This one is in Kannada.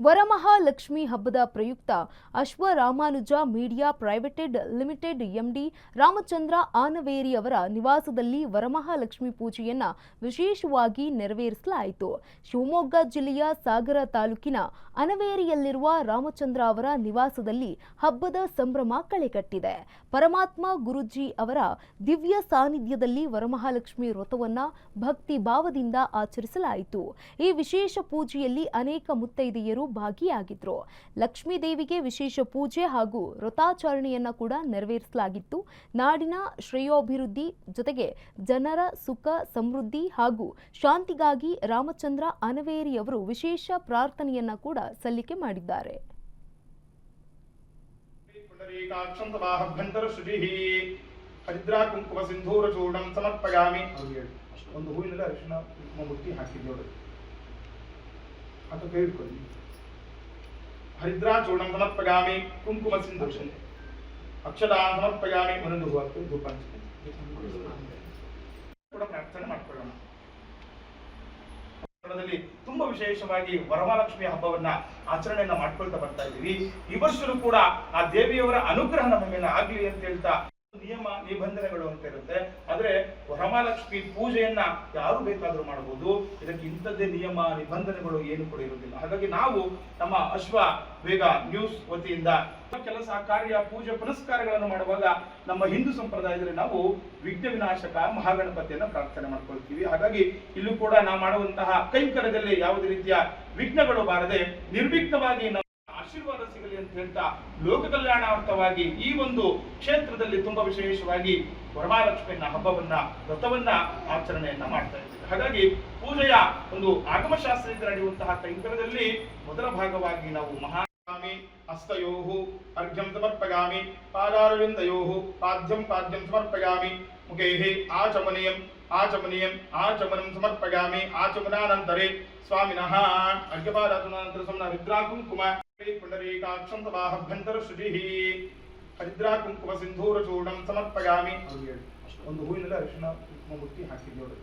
ವರಮಹಾಲಕ್ಷ್ಮಿ ಹಬ್ಬದ ಪ್ರಯುಕ್ತ ಅಶ್ವರಾಮಾನುಜ ಮೀಡಿಯಾ ಪ್ರೈವೇಟೆಡ್ ಲಿಮಿಟೆಡ್ ಎಂಡಿ ರಾಮಚಂದ್ರ ಆನವೇರಿ ಅವರ ನಿವಾಸದಲ್ಲಿ ವರಮಹಾಲಕ್ಷ್ಮಿ ಪೂಜೆಯನ್ನ ವಿಶೇಷವಾಗಿ ನೆರವೇರಿಸಲಾಯಿತು. ಶಿವಮೊಗ್ಗ ಜಿಲ್ಲೆಯ ಸಾಗರ ತಾಲೂಕಿನ ಅನವೇರಿಯಲ್ಲಿರುವ ರಾಮಚಂದ್ರ ಅವರ ನಿವಾಸದಲ್ಲಿ ಹಬ್ಬದ ಸಂಭ್ರಮ ಕಳೆಕಟ್ಟಿದೆ. ಪರಮಾತ್ಮ ಗುರೂಜಿ ಅವರ ದಿವ್ಯ ಸಾನ್ನಿಧ್ಯದಲ್ಲಿ ವರಮಹಾಲಕ್ಷ್ಮಿ ವ್ರತವನ್ನ ಭಕ್ತಿ ಭಾವದಿಂದ ಆಚರಿಸಲಾಯಿತು. ಈ ವಿಶೇಷ ಪೂಜೆಯಲ್ಲಿ ಅನೇಕ ಮುತ್ತೈದೆಯರು ಭಾಗಿಯಾಗಿದ್ರು. ಲಕ್ಷ್ಮೀ ದೇವಿಗೆ ವಿಶೇಷ ಪೂಜೆ ಹಾಗೂ ವ್ರತಾಚರಣೆಯನ್ನ ಕೂಡ ನೆರವೇರಿಸಲಾಗಿತ್ತು. ನಾಡಿನ ಶ್ರೇಯೋಭಿವೃದ್ಧಿ ಜೊತೆಗೆ ಜನರ ಸುಖ ಸಮೃದ್ಧಿ ಹಾಗೂ ಶಾಂತಿಗಾಗಿ ರಾಮಚಂದ್ರ ಅನವೇರಿ ಅವರು ವಿಶೇಷ ಪ್ರಾರ್ಥನೆಯನ್ನ ಕೂಡ ಸಲ್ಲಿಕೆ ಮಾಡಿದ್ದಾರೆ. ಹರಿದ್ರಾ ಕುಂಕುಮ ಸಿಂಧೂರ ಚೂರ್ಣಂ ಸಮರ್ಪಯಾಮಿ. ಒಂದು ಹೂವಿನಲ್ಲಿ ಅರಿಶಿನ ಕುಂಕುಮ ಮುಟ್ಟಿ ಹಾಕಿದ್ದೇವೆ ಅಂತ ಕೇಳ್ಕೊಳ್ಳಿ. ಹರಿದ್ರಾ ಚೂರ್ಣಂ ಸಮರ್ಪಯಾಮಿ, ಕುಂಕುಮ ಸಿಂಧೂರ ಅಕ್ಷತಾ ಸಮರ್ಪಯಾಮಿ. ಒಂದೊಂದು ಹೂ ಹಾಕಿ ಧೂಪ ಕೂಡ ಪ್ರಾರ್ಥನೆ ಮಾಡ್ಕೊಳ್ಳೋಣ. ತುಂಬಾ ವಿಶೇಷವಾಗಿ ವರಮಹಾಲಕ್ಷ್ಮಿ ಹಬ್ಬವನ್ನ ಆಚರಣೆಯನ್ನ ಮಾಡ್ಕೊಳ್ತಾ ಬರ್ತಾ ಇದ್ದೀವಿ. ಈ ವರ್ಷವೂ ಕೂಡ ಆ ದೇವಿಯವರ ಅನುಗ್ರಹ ನಮ್ಮ ಮೇಲೆ ಆಗ್ಲಿ ಅಂತ ಹೇಳ್ತಾ ನಿಯಮ ನಿಬಂಧನೆಗಳು ಅಂತ ಇರುತ್ತೆ. ಆದ್ರೆ ವರಮಹಾಲಕ್ಷ್ಮಿ ಪೂಜೆಯನ್ನ ಯಾರು ಬೇಕಾದ್ರೂ ಮಾಡಬಹುದು. ಇದಕ್ಕೆ ಇಂಥದ್ದೇ ನಿಯಮ ನಿಬಂಧನೆಗಳು ಏನು ಕೂಡ ಇರುವುದಿಲ್ಲ. ಹಾಗಾಗಿ ನಾವು ನಮ್ಮ ಅಶ್ವ ವೇಗ ನ್ಯೂಸ್ ವತಿಯಿಂದ ಕೆಲಸ ಕಾರ್ಯ ಪೂಜೆ ಪುನಸ್ಕಾರಗಳನ್ನು ಮಾಡುವಾಗ ನಮ್ಮ ಹಿಂದೂ ಸಂಪ್ರದಾಯದಲ್ಲಿ ನಾವು ವಿಘ್ನ ವಿನಾಶಕ ಮಹಾಗಣಪತಿಯನ್ನ ಪ್ರಾರ್ಥನೆ ಮಾಡ್ಕೊಳ್ತೀವಿ. ಹಾಗಾಗಿ ಇಲ್ಲೂ ಕೂಡ ನಾವು ಮಾಡುವಂತಹ ಕೈಂಕರ್ಯದಲ್ಲಿ ಯಾವುದೇ ರೀತಿಯ ವಿಘ್ನಗಳು ಬಾರದೆ ನಿರ್ವಿಘ್ನವಾಗಿ ಆಶೀರ್ವಾದ ಸಿಗಲಿ ಅಂತ ಹೇಳ್ತಾ ಲೋಕ ಕಲ್ಯಾಣಾರ್ಥವಾಗಿ ಈ ಒಂದು ಕ್ಷೇತ್ರದಲ್ಲಿ ತುಂಬಾ ವಿಶೇಷವಾಗಿ ವರಮಹಾಲಕ್ಷ್ಮಿಯನ್ನ ಹಬ್ಬವನ್ನ ವ್ರತವನ್ನ ಆಚರಣೆಯನ್ನ ಮಾಡ್ತಾ ಇದ್ದೀವಿ. ಹಾಗಾಗಿ ಪೂಜೆಯ ಒಂದು ಆಗಮಶಾಸ್ತ್ರದಿಂದ ನಡೆಯುವಂತಹ ಕೈಂಕರ್ಯದಲ್ಲಿ ಮೊದಲ ಭಾಗವಾಗಿ ನಾವು ಮಹಾಮಿ ಹಸ್ತಯೋಹು ಅರ್ಘ್ಯಂ ಸಮರ್ಪಯಾಮಿ, ಪಾದಾರವಿಂದಯೋಹು ಪಾದ್ಯಂ ಸಮರ್ಪಯಾಮಿ, ಮುಖೇಹಿ ಆಚಮನೀಯಂ ಆಚಮನಂ ಸಮರ್ಪಯಾಮಿ. ಆಚಮನಾನಂತರೇ ಸ್ವಾಮಿನಃ ಅರ್ಘ್ಯಪಾದಾತುನಂತರ ಸಮನ ಹರಿದ್ರಾ ಕುಂಕುಮ ಪುಂಡರೀಕಾಕ್ಷಂ ತವಾಹಭ್ಯಂತರ ಶುಚಿಃ ಹರಿದ್ರಾ ಕುಂಕುಮ ಸಿಂಧೂರ ಚೂರ್ಣಂ ಸಮರ್ಪಯಾಮಿ. ಒಂದು ಹೂವಿನಲ್ಲಿ ಅರಿಶಿನ ಕುಂಕುಮ ಮುಟ್ಟಿ ಹಾಕಿದ್ದೇವೆ.